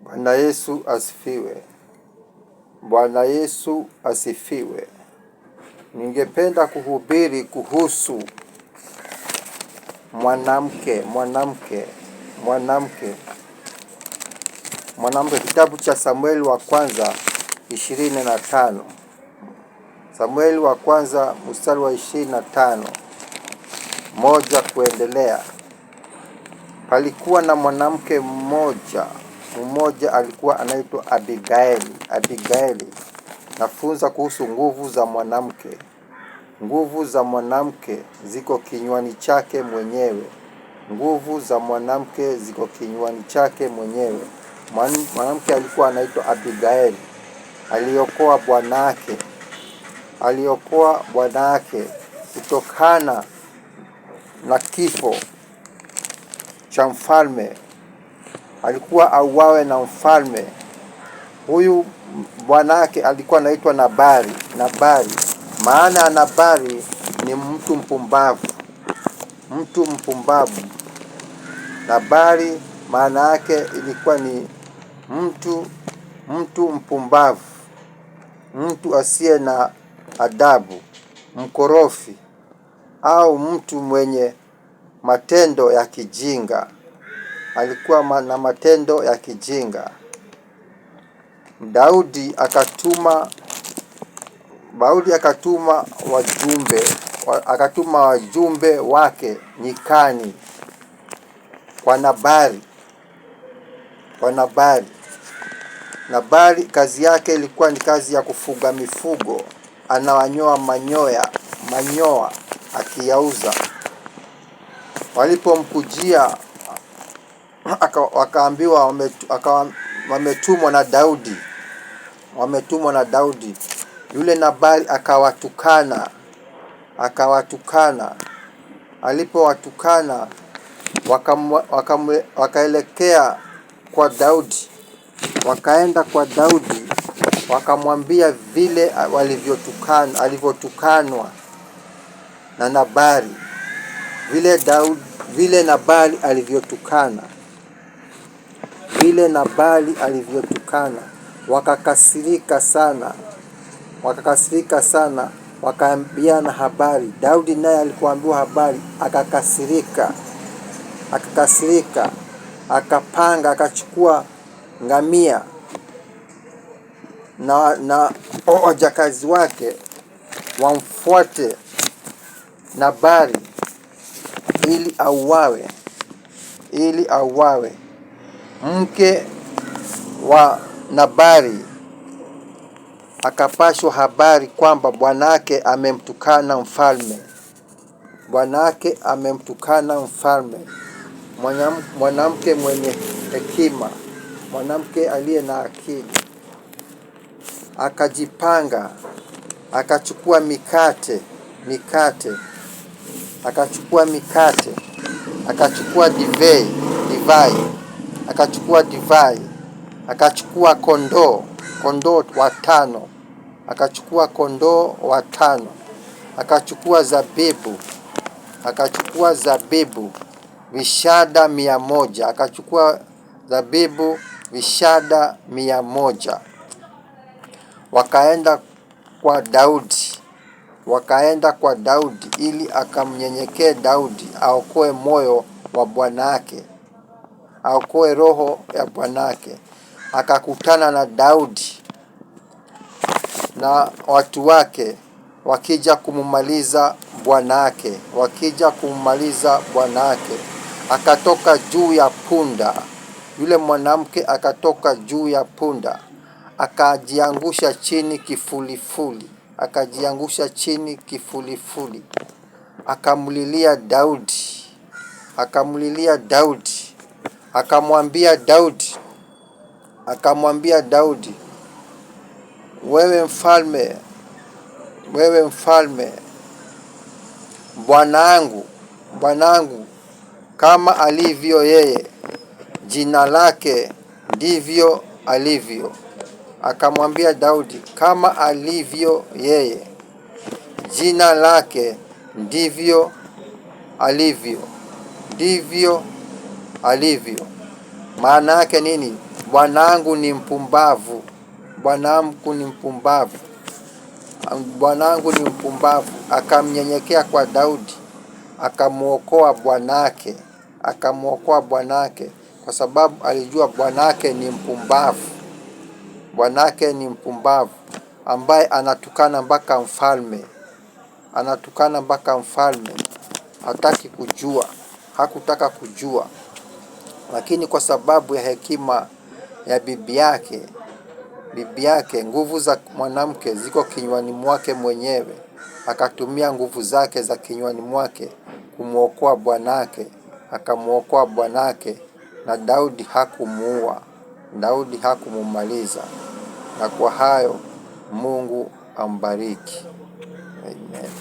Bwana Yesu asifiwe. Bwana Yesu asifiwe. Ningependa kuhubiri kuhusu mwanamke, kitabu cha Samueli wa kwanza 25. Samueli wa kwanza mstari wa 25 moja kuendelea. Palikuwa na mwanamke mmoja alikuwa anaitwa Abigaili. Nafunza kuhusu nguvu za mwanamke. Nguvu za mwanamke ziko kinywani chake mwenyewe. Nguvu za mwanamke ziko kinywani chake mwenyewe. Mwanamke alikuwa anaitwa Abigaili. Aliokoa bwanake kutokana na kifo cha mfalme. Alikuwa auawe na mfalme. Huyu bwanake alikuwa anaitwa Nabali. Maana ya Nabali ni mtu mpumbavu. Nabali maana yake ilikuwa ni mtu mpumbavu, mtu asiye na adabu, mkorofi, au mtu mwenye matendo ya kijinga. Alikuwa na matendo ya kijinga. Daudi akatuma wajumbe wake nyikani kwa Nabali. Nabali kazi yake ilikuwa ni kazi ya kufuga mifugo. Anawanyoa manyoa akiyauza. Walipomkujia wakaambiwa wametumwa na Daudi. Yule Nabali akawatukana. Alipowatukana wakaelekea kwa Daudi. Wakaenda kwa Daudi wakamwambia vile alivyotukanwa na Nabali. Vile Nabali alivyotukana. Wakakasirika sana. Wakaambiana habari. Daudi naye alipoambiwa habari akakasirika. Akapanga, akachukua ngamia na wajakazi wake wamfuate Nabali ili auawe. Mke wa Nabali akapashwa habari kwamba bwanake amemtukana mfalme. Mwanamke mwenye hekima, mwanamke aliye na akili, akajipanga, akachukua mikate, akachukua divai, akachukua kondoo watano, akachukua zabibu vishada 100, wakaenda kwa Daudi ili akamnyenyekee Daudi, aokoe moyo wa bwanake, aokoe roho ya bwanake. Akakutana na Daudi na watu wake wakija kumumaliza bwanake. Akatoka juu ya punda. Yule mwanamke akatoka juu ya punda, akajiangusha chini kifulifuli. Akamlilia Daudi. Akamwambia Daudi, wewe mfalme, bwanangu kama alivyo yeye, jina lake ndivyo alivyo. Akamwambia Daudi, kama alivyo yeye, jina lake ndivyo alivyo. Maana yake nini? bwanangu ni mpumbavu, bwanangu ni mpumbavu, bwanangu ni mpumbavu. Akamnyenyekea kwa Daudi, akamuokoa bwanake, akamuokoa bwanake, kwa sababu alijua bwanake ni mpumbavu. Bwanake ni mpumbavu ambaye anatukana mpaka mfalme, anatukana mpaka mfalme. Hataki kujua, hakutaka kujua, lakini kwa sababu ya hekima ya bibi yake, nguvu za mwanamke ziko kinywani mwake mwenyewe, akatumia nguvu zake za kinywani mwake kumuokoa bwanake, akamuokoa bwanake, na Daudi hakumuua, Daudi hakumumaliza. Na kwa hayo Mungu ambariki. Amen.